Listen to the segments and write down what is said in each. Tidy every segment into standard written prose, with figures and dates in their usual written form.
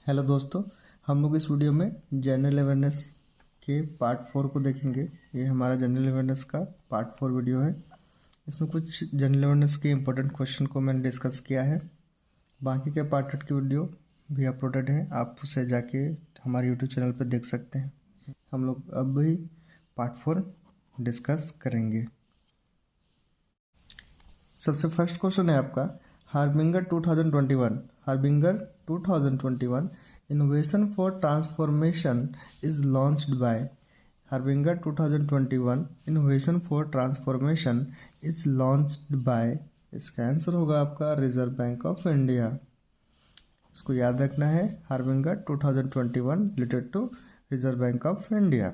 Hello दोस्तों, हम लोग इस वीडियो में जनरल अवेयरनेस के पार्ट 4 को देखेंगे। ये हमारा जनरल अवेयरनेस का पार्ट 4 वीडियो है। इसमें कुछ जनरल अवेयरनेस के इंपॉर्टेंट क्वेश्चन को मैंने डिस्कस किया है। बाकी के पार्ट 8 की वीडियो भी अपलोडेड है, आप उसे जाके हमारे यूट्यूब चैनल पर देख सकते हैं। हम लोग अब भी पार्ट 4 डिस्कस करेंगे। सबसे फर्स्ट क्वेश्चन है आपका harbinger 2021 innovation for transformation is launched by. Harbinger 2021 innovation for transformation is launched by. इसका आंसर होगा आपका रिजर्व बैंक ऑफ इंडिया। इसको याद रखना है, harbinger 2021 related to reserve bank of India.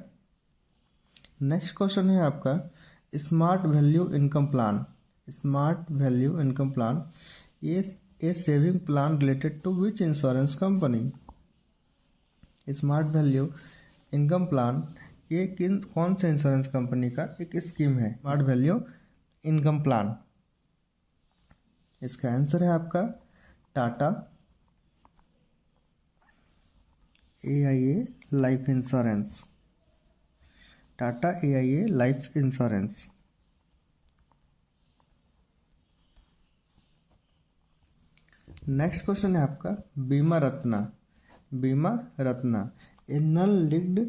Next question है आपका smart value income plan. Smart value income plan is a saving plan related to which insurance company? Smart value income plan ये कौन से insurance company का एक scheme है? Smart value income plan, इसका answer है आपका Tata AIA life insurance. Tata AIA life insurance. Next question है आपका Bima Ratna. Bima Ratna a non linked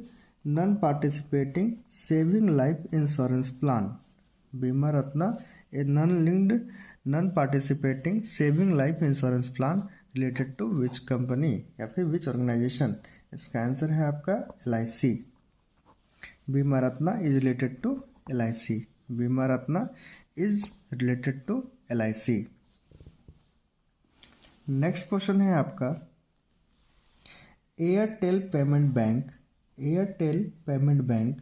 non participating saving life insurance plan. Bima Ratna a non linked non participating saving life insurance plan related to which company या फिर विच organisation? इसका answer है आपका LIC। Bima Ratna is related to LIC। Bima Ratna is related to LIC। Next question है आपका Airtel payment bank. Airtel payment bank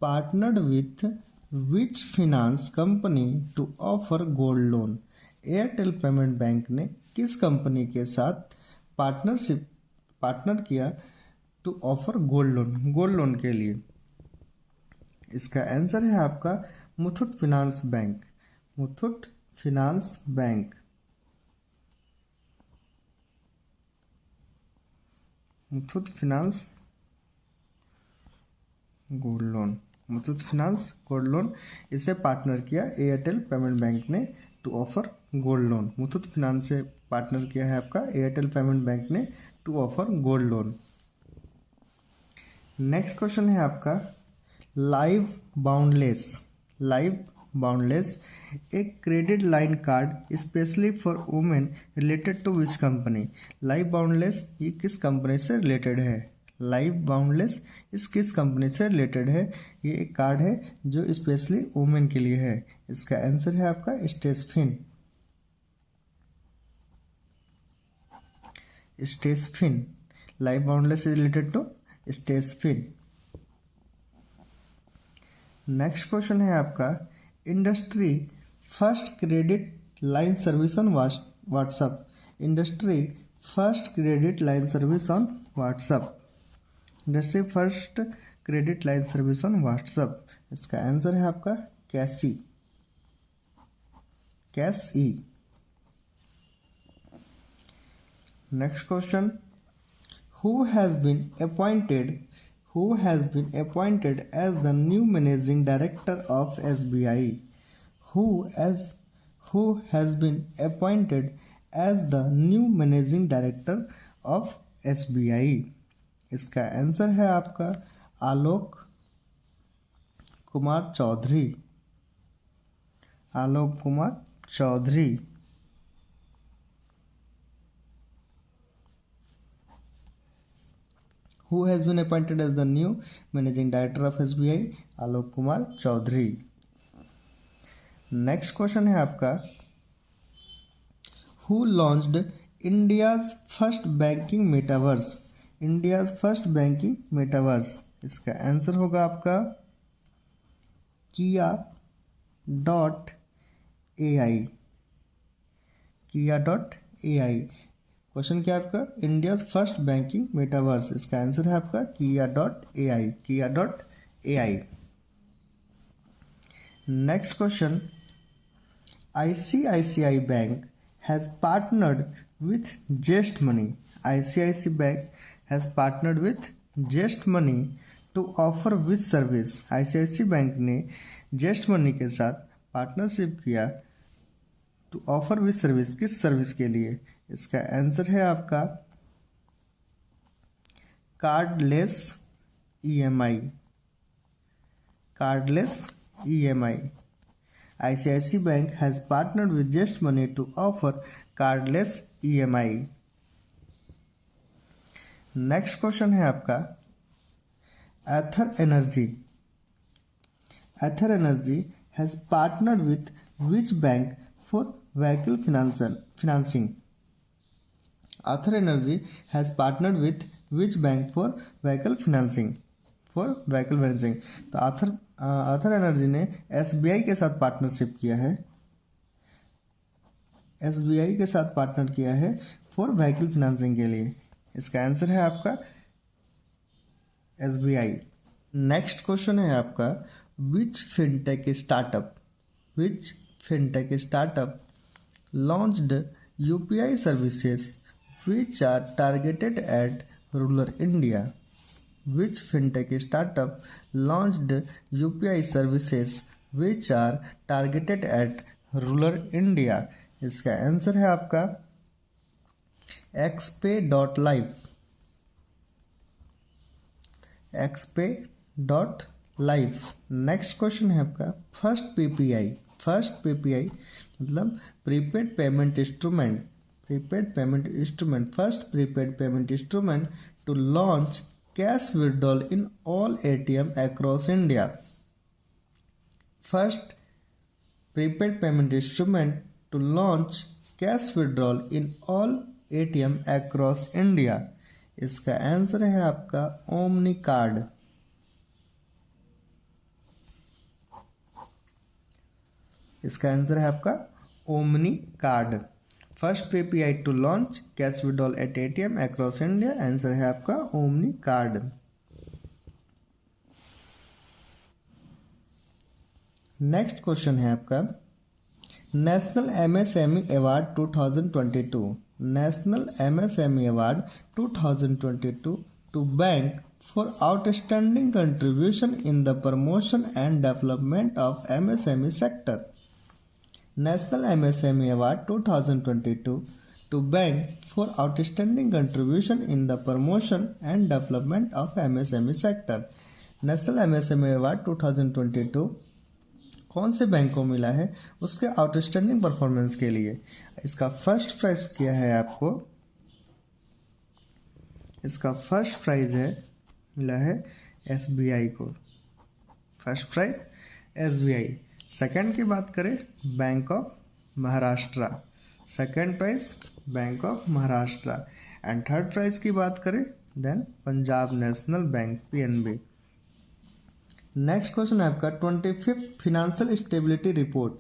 partnered with which finance company to offer gold loan. Airtel payment bank ने किस कंपनी के साथ पार्टनर किया to offer gold loan, gold loan के लिए? इसका आंसर है आपका Muthoot finance bank. Muthoot finance bank. Muthoot finance gold loan. Muthoot finance gold loan इसे पार्टनर किया एयरटेल पेमेंट बैंक ने to offer gold loan. Muthoot finance से पार्टनर किया है आपका एयरटेल पेमेंट बैंक ने to offer gold loan. Next question है आपका लाइव बाउंडलेस। लाइव बाउंडलेस एक credit line card specially for women related to which company? Live boundless ये किस कंपनी से रिलेटेड है? लाइव बाउंडलेस इस किस कंपनी से रिलेटेड है? ये एक कार्ड है जो स्पेशली वुमेन के लिए है। इसका आंसर है आपका Stashfin. Stashfin. Life boundless is related to Stashfin. Next question है आपका industry first credit line service on WhatsApp. Industry first credit line service on WhatsApp. Industry first credit line service on WhatsApp. इसका answer है आपका Kashe. Kashe. Next question who has been appointed as the new managing director of SBI? Who has been appointed as the new managing director of SBI? इसका answer है आपका Alok Kumar Choudhary. Alok Kumar Choudhary. Who has been appointed as the new managing director of SBI? Alok Kumar Chaudhary. Next question है आपका Who launched India's first banking metaverse? India's first banking metaverse। इसका answer होगा आपका Kia.ai। Kia.ai। Question क्या है आपका इंडिया फर्स्ट बैंकिंग मेटावर्स। इसका answer है आपका Kia.ai। Kia.ai। Next question ICICI bank has partnered with Zest Money. ICICI Bank has partnered with Just Money to offer which service? ICICI bank ने Just Money के साथ partnership किया to offer which service, किस service के लिए? इसका answer है आपका cardless EMI। Cardless EMI। ICICI Bank has partnered with Just Money to offer cardless EMI। Next question है आपका Ather Energy. Ather Energy has partnered with which bank for vehicle financing? Ather Energy has partnered with which bank for vehicle financing? तो एथर energy ने SBI के साथ partnership किया है, SBI के साथ पार्टनर किया है फॉर व्हीकल फाइनेंसिंग के लिए। इसका आंसर है आपका SBI। नेक्स्ट क्वेश्चन है आपका which fintech startup launched UPI services which are targeted at rural India? Which fintech startup launched UPI services which are targeted at rural India? इसका answer है आपका xpay.live। नेक्स्ट क्वेश्चन है आपका first PPI मतलब prepaid payment instrument. First prepaid payment instrument to launch cash withdrawal in all ATM across India. First prepaid payment instrument to launch cash withdrawal in all ATM across India. इसका answer है आपका omni card. इसका answer है आपका omni card. First PPI to launch cash withdrawal at ATM across India, answer है आपका omni card. Next question है आपका नेशनल MSME अवार्ड 2022। नेशनल MSME award 2022 to bank for outstanding contribution in the promotion and development of MSME sector. National MSME Award 2022 to bank for outstanding contribution in the promotion and development of MSME sector। National MSME Award 2022 कौन से bank को मिला है? उसके outstanding performance के लिए। इसका first prize क्या है आपको? इसका फर्स्ट प्राइज मिला है SBI को। First prize SBI। सेकंड की बात करें bank of Maharashtra, second prize bank of Maharashtra. And third prize की बात करें then Punjab national bank PNB। Next question है आपका 25th financial stability report.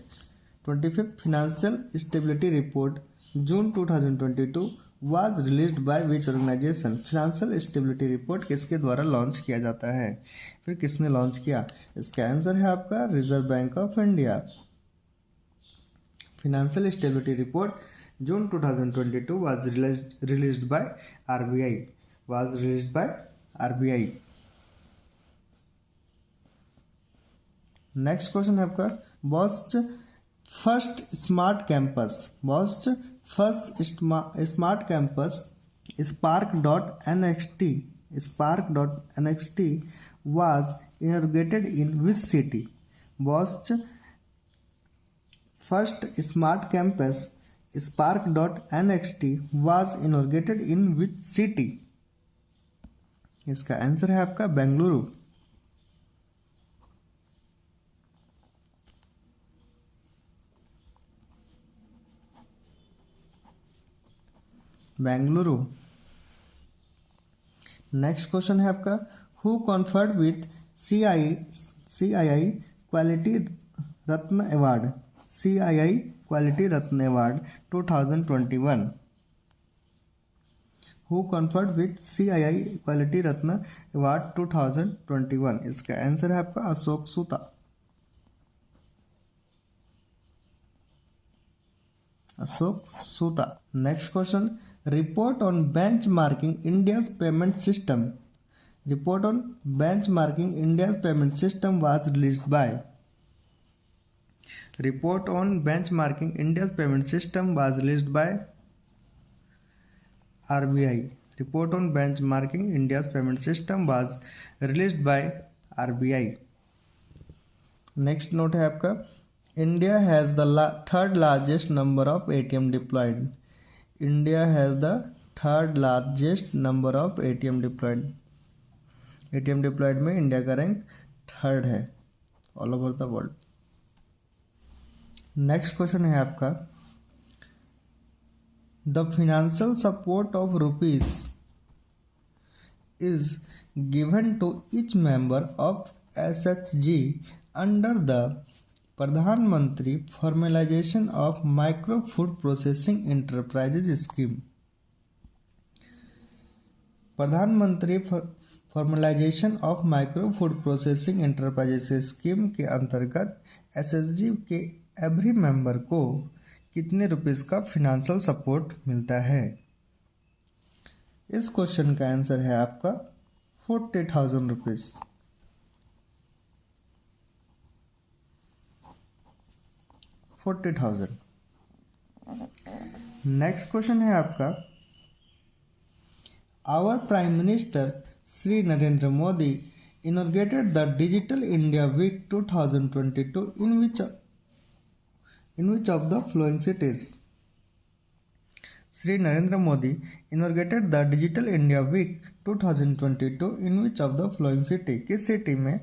25th financial stability report June 2022 was released by which organisation? Financial stability report किसके द्वारा launch किया जाता है? फिर किसने लॉन्च किया? इसका आंसर है आपका Reserve bank of India. Financial stability report June 2022 was released by RBI। Next question है आपका Bosch first smart campus spark.nxt was inaugurated in which city? Bosch first smart campus spark.nxt was inaugurated in which city? इसका answer है आपका Bengaluru. Next question है आपका who conferred with CII quality Ratna award? CII quality Ratna award 2021। Who conferred with CII quality Ratna award 2021? इसका answer है आपका Ashok Soota. Next question Report on benchmarking India's payment system. Report on benchmarking India's payment system was released by. Report on benchmarking India's payment system was released by RBI. Report on benchmarking India's payment system was released by RBI. Next note है आपका, India has the third largest number of ATM deployed. India has the third largest number of ATM deployed. ATM deployed में India का rank third है all over the world. Next question है आपका, the financial support of rupees is given to each member of SHG under the प्रधानमंत्री formalisation of micro food processing enterprises scheme. प्रधानमंत्री formalisation of micro food processing enterprises scheme के अंतर्गत SHG के every member को कितने rupees का financial support मिलता है. इस क्वेश्चन का आंसर है आपका 40,000 रुपीज. नेक्स्ट क्वेश्चन है आपका, our prime minister Shri Narendra Modi inaugurated the digital India week 2022 in which of the following cities. Shri Narendra Modi inaugurated the digital India week 2022 in which of the following city. किस city में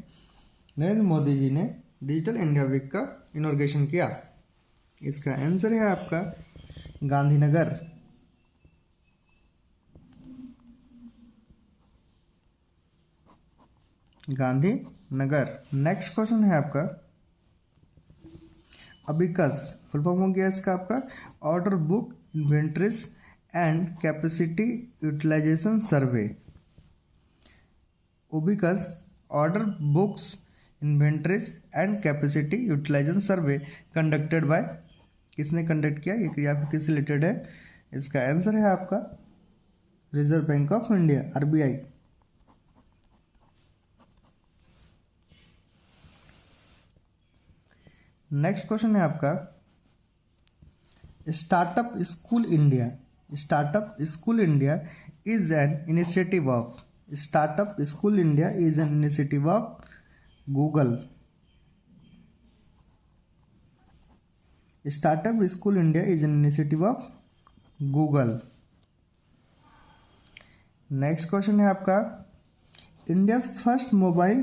नरेंद्र मोदी जी ने digital India week का इनॉर्गेशन किया. इसका answer है आपका गांधीनगर. गांधीनगर. नेक्स्ट क्वेश्चन है आपका, अबिकस फुल फॉर्म हो गया इसका आपका order book inventories and capacity utilisation survey. OBICUS order books inventories and capacity utilisation survey conducted by. किसने कंडक्ट किया या फिर किससे रिलेटेड है. इसका आंसर है आपका Reserve bank of India RBI. Next question है आपका, startup school India. Startup school India is an initiative of. Startup school India is an initiative of Google. Startup school India is an initiative of Google. Next question है आपका, India first mobile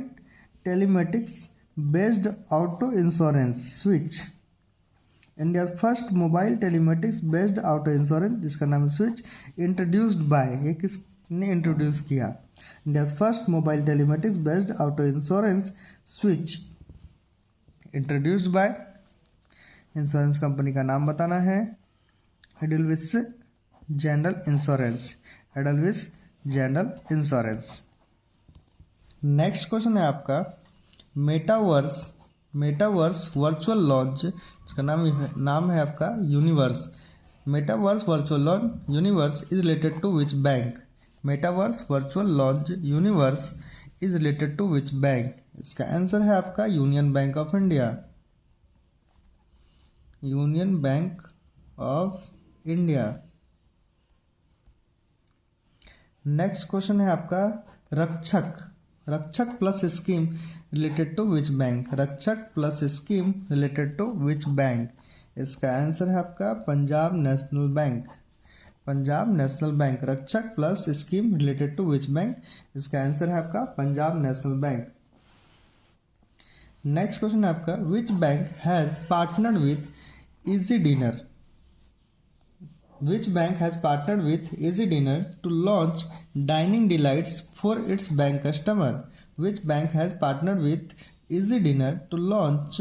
telematics based auto insurance switch. India first mobile telematics based auto insurance जिसका नाम switch introduced bye. ये किसने introduce किया. India first mobile telematics based auto insurance switch introduced by. Insurance company का नाम बताना है Edelweiss general insurance. Edelweiss general insurance. Next question है आपका, मेटावर्स वर्चुअल लॉन्च. इसका नाम है आपका universe. Metaverse virtual launch universe is related to which bank. Metaverse virtual launch universe is related to which bank. इसका आंसर है आपका Union Bank of India. Union Bank of India. Next question है आपका, Rakshak plus scheme related to which bank. Rakshak plus scheme related to which bank. इसका answer है आपका Punjab national Bank. Punjab national Bank. Rakshak plus scheme related to which bank. इसका answer है आपका Punjab national bank. Next question है आपका, which bank has partnered with EazyDiner. Which bank has partnered with EazyDiner to launch dining delights for its bank customer. Which bank has partnered with EazyDiner to launch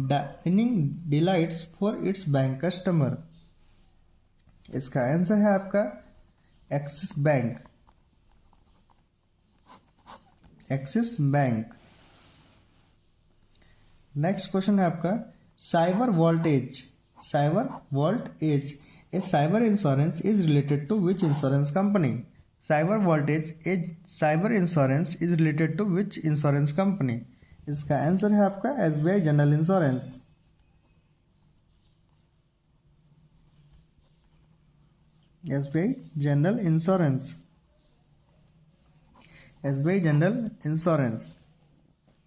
dining delights for its bank customer. इसका answer है आपका Axis bank. Axis bank. Next question है आपका, cyber vault edge A cyber insurance is related to which insurance company? Cyber voltage a cyber insurance is related to which insurance company? इसका answer है आपका SBI general insurance. SBI general insurance, SBI general insurance.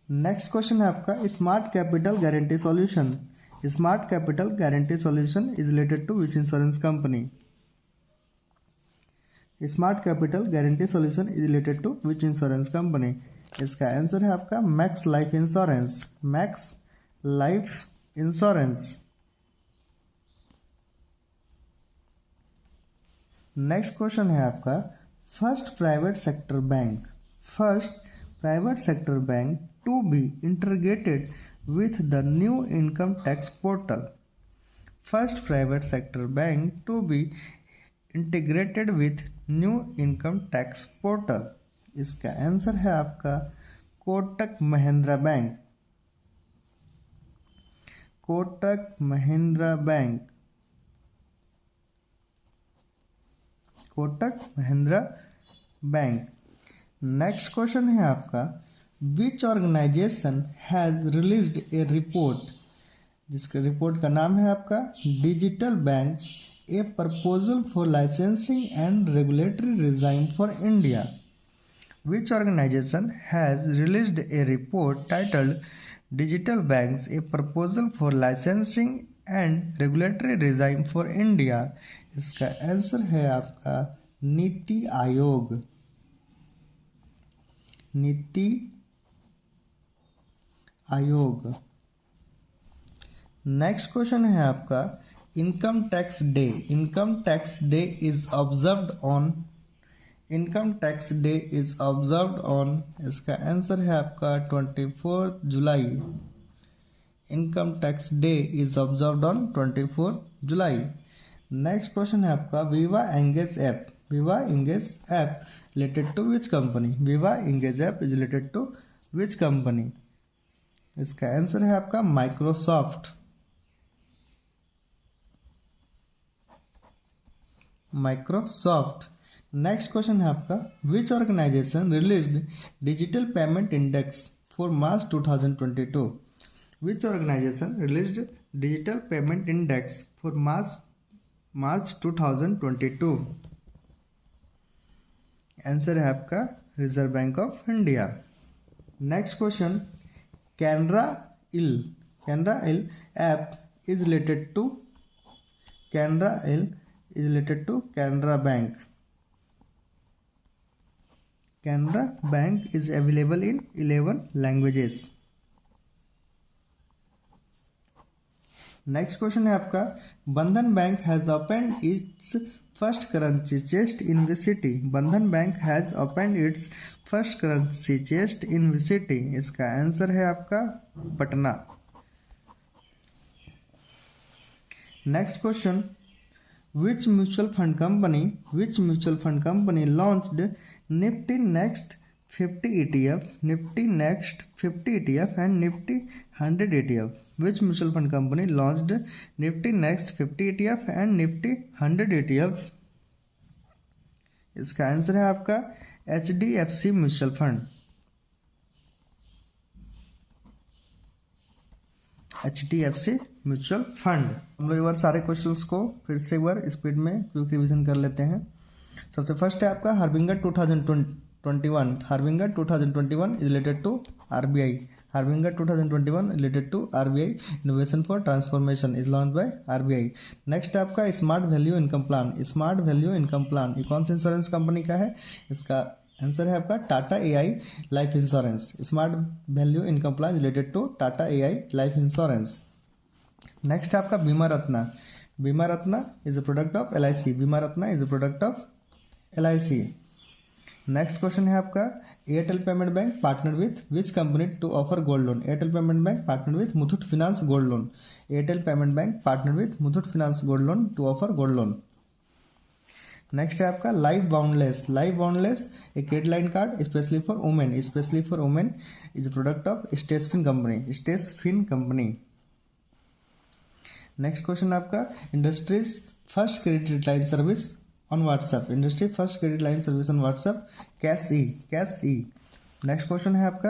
Next question है आपका smart capital guarantee solution. Smart capital guarantee solution is related to which insurance company? Smart capital guarantee solution is related to which insurance company? इसका answer है आपका Max life insurance. Max life insurance. Next question है आपका first private sector bank. First private sector bank to be integrated with the new income tax portal. First private sector bank to be integrated with new income tax portal. इसका answer है आपका Kotak Mahindra bank. Kotak Mahindra bank. Kotak Mahindra Bank. Next question है आपका Which organization has released a report? जिसका report का नाम है आपका digital bank a proposal for licensing and regulatory regime for India. Which organization has released a report titled Digital Banks a proposal for licensing and regulatory regime for India? इसका answer है आपका नीति आयोग। नीति Aayog. Next question है आपका income tax day. Income tax day is observed on. Income tax day is observed on. इसका answer है आपका 24 जुलाई। Income tax day is observed on 24 July. Next question है आपका Viva Engage app. Viva Engage app related to which company? Viva Engage app is related to which company? इसका answer है आपका Microsoft. Microsoft. Next question है आपका which organisation released digital payment index for March 2022? Which organisation released digital payment index for March 2022? Answer है आपका Reserve bank of India. Next question Canara इल app is related to Canara Bank. Canara Bank is available in 11 languages. Next question है आपका Bandhan Bank has open its first currency chest in which city? Bandhan Bank has open its first currency chest in which city? इसका answer है आपका Patna. Next question which mutual fund company launched Nifty next 50 ETF, Nifty next 50 ETF and Nifty 100 ETF? Which mutual fund company launched Nifty next 50 ETF and Nifty 100 ETF? इसका answer है आपका HDFC mutual fund. HDFC mutual fund. हम लोग एक बार सारे questions को फिर से एक बार स्पीड में क्विक रिवीजन कर लेते हैं। सबसे फर्स्ट है आपका harbinger 2021। Harbinger 2021 is related to RBI। Harbinger 2021 related to RBI innovation for transformation is launch by RBI। Next है आपका smart value income plan. Smart value income plan ये कौन सी इंश्योरेंस कंपनी का है? इसका आंसर है आपका Tata AI life insurance. Smart value income plan related to Tata AI life insurance. Next है आपका Bima Ratna. Bima Ratna is a product of LIC। Bima Ratna is a product of LIC। Next question है आपका Airtel payment bank partner with which company to offer gold loan? Airtel payment bank partner with Muthoot finance gold loan. Airtel payment bank partner with Muthoot finance gold loan to offer gold loan. Next है आपका life boundless. Life boundless a credit line card specially for women. Specially for women is a product of Stashfin company. Stashfin company. Next question आपका industries first credit line service on WhatsApp, industry first credit line service on WhatsApp, Kashe. Next question है आपका,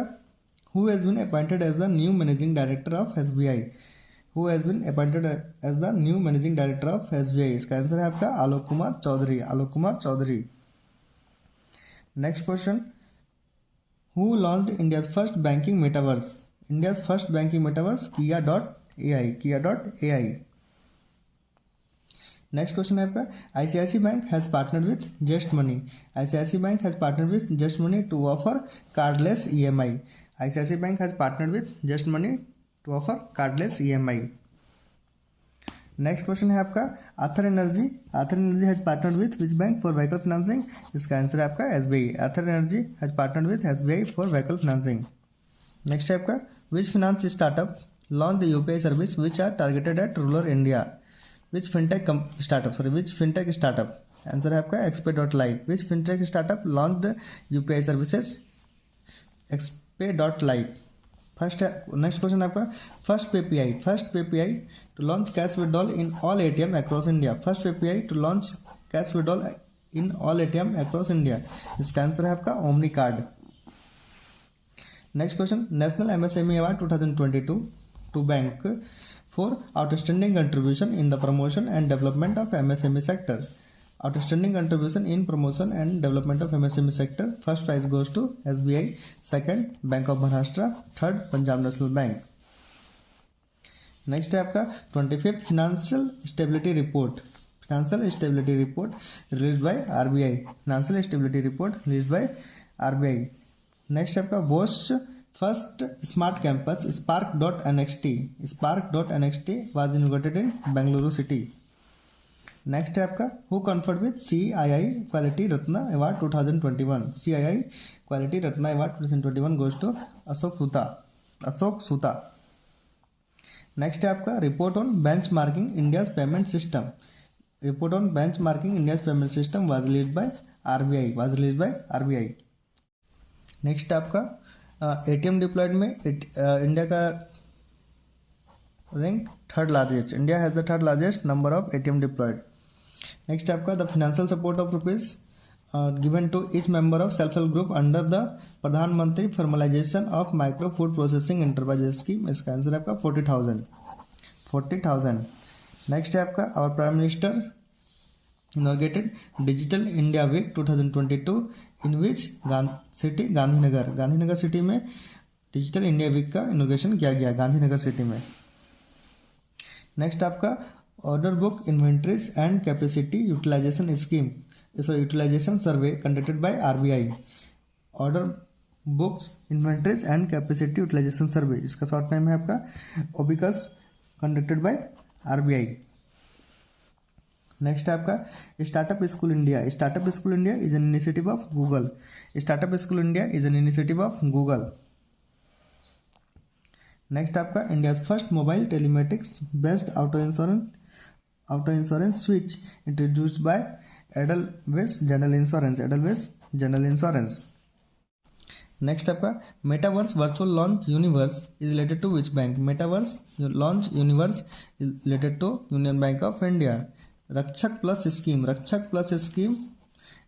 who has been appointed as the new managing director of SBI, who has been appointed as the new managing director of SBI, इसका answer है आपका Alok Kumar Choudhary, Alok Kumar Chaudhary. Next question, who launched India's first banking metaverse, India's first banking metaverse Kia.ai, Kia.ai। Next question है आपका, ICICI Bank has partnered with Just Money, ICICI Bank has partnered with Just Money to offer cardless EMI, ICICI Bank has partnered with Just Money to offer cardless EMI. Next question है आपका, Ather Energy has partnered with which bank for vehicle financing, इसका answer है आपका SBI, Ather Energy has partnered with SBI for vehicle financing. Next है आपका, which finance startup launch the UPI service which are targeted at rural India, which fintech startup, answer है आपका XPay life, which fintech startup launch the UPI services, XPay life. First है, next question आपका, first पेपीआई to launch cash withdrawal in all ATM across India, first पेपीआई to launch cash withdrawal in all ATM across India, इसका answer है आपका omni card. Next question, national MSME award 2022 to bank for outstanding contribution in the promotion and development of MSME sector, outstanding contribution in promotion and development of MSME sector, first prize goes to SBI, second bank of Maharashtra, third Punjab national bank. Next है आपका 25th financial stability report released by RBI, financial stability report released by RBI. Next है आपका, Bosch first smart campus spark.nxt was inaugurated in Bengaluru city. Next है आपका, who conferred with CII quality Ratna award 2021, CII quality Ratna award 2021 goes to Ashok Soota. Next है आपका, report on benchmarking India's payment system, was released by RBI. Next आपका, ATM deployed में India का rank third largest, India has the third largest number of ATM deployed. Next आपका, the financial support of rupees given to each member of self help group under the प्रधानमंत्री formalisation of micro food processing enterprises scheme, इसका answer है आपका 40,000। Next है आपका, our prime minister inaugurated digital India week 2022 in which city, Gandhinagar city में digital India week का inauguration किया गया गांधीनगर सिटी में। नेक्स्ट आपका, order book inventories and capacity utilisation scheme, utilisation survey conducted by RBI, order books inventories and capacity utilisation survey, इसका short name है आपका OBICUS, conducted by RBI. Next है आपका, startup school India is an initiative of Google, next आपका, India's first mobile telematics based auto insurance switch introduced by Edelweiss general insurance. Next आपका, metaverse virtual launch universe is related to which bank, metaverse launch universe is related to Union Bank of India. Rakshak plus scheme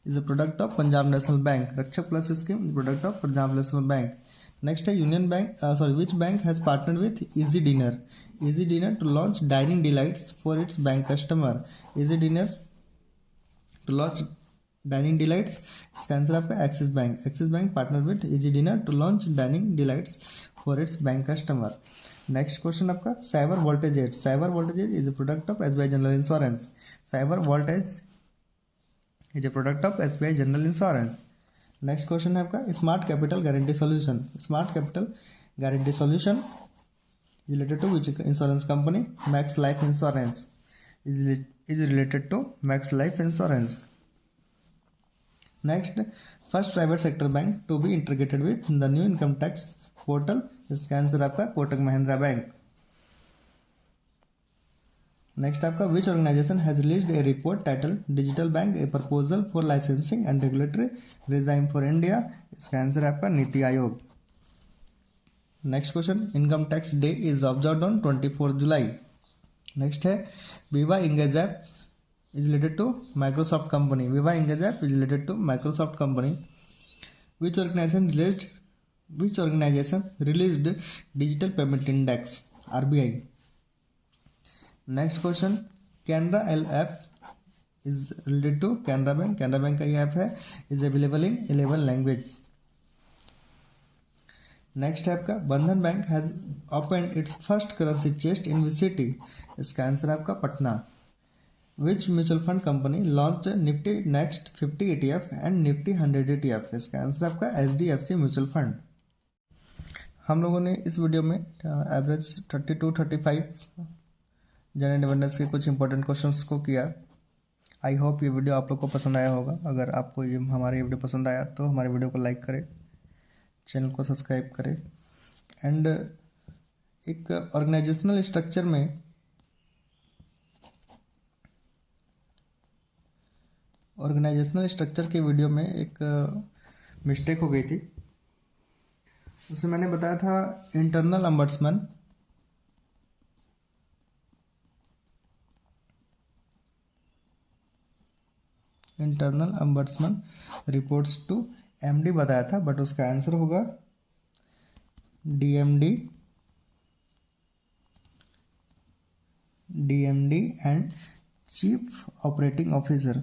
is a product of Punjab national bank, next है Union Bank which bank has partnered with EazyDiner to launch dining delights for its bank customer, dining delights, इसका answer आपका Axis Bank partner with EazyDiner to launch dining delights for its bank customer. Next question आपका, cyber voltage edge is a product of SBI general insurance, next question है आपका, smart capital guarantee solution is related to which insurance company, Max life insurance is related to Max life insurance. Next, first private sector bank to be integrated with the new income tax portal, इसका answer आपका Kotak Mahindra Bank. Next आपका, which organisation has released a report title digital bank a proposal for licensing and regulatory regime for India, इसका answer है आपका NITI Aayog. Next question, income tax day is observed on 24 July. Next है, Viva Engage app is related to Microsoft company. Viva Engage app is related to Microsoft company. Which organization released Digital Payment Index? RBI. Next question, Canara L app is related to Canara Bank. Canara Bank का ये app है, is available in 11 languages. Next है आपका, Bandhan Bank has opened its first currency chest in which city? इसका answer है आपका Patna. Which mutual fund company launch Nifty next 50 ETF and Nifty 100 ETF? इसका answer आपका HDFC म्यूचुअल फंड. हम लोगों ने इस वीडियो में एवरेज 32-35 जनरल अवेयरनेस के कुछ इंपॉर्टेंट क्वेश्चंस को किया. आई होप ये वीडियो आप लोग को पसंद आया होगा. अगर आपको ये हमारे वीडियो पसंद आया तो हमारे वीडियो को लाइक करें, चैनल को सब्सक्राइब करें. एंड एक ऑर्गेनाइजेशनल स्ट्रक्चर के वीडियो में एक मिस्टेक हो गई थी. उसमें मैंने बताया था internal ombudsman reports to MD बताया था, बट उसका आंसर होगा DMD and chief operating officer.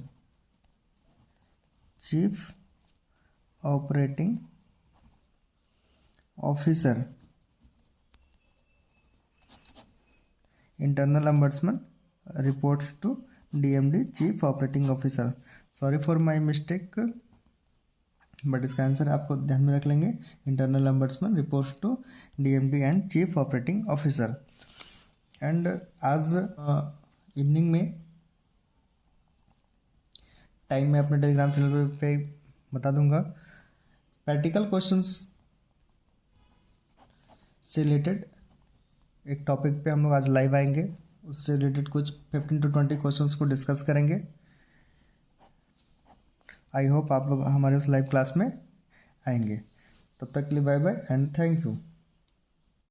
Internal ombudsman reports to DMD chief operating officer. Sorry for my mistake, but इसका आंसर आपको ध्यान में रख लेंगे. Internal ombudsman reports to DMD and chief operating officer. And आज evening में time मैं अपने टेलीग्राम चैनल पे बता दूंगा. प्रैक्टिकल क्वेश्चंस से रिलेटेड एक टॉपिक पे हम लोग आज लाइव आएंगे. उससे रिलेटेड कुछ 15 to 20 क्वेश्चंस को डिस्कस करेंगे. आई होप आप लोग हमारे उस लाइव क्लास में आएंगे. तब तक के लिए bye bye and thank you.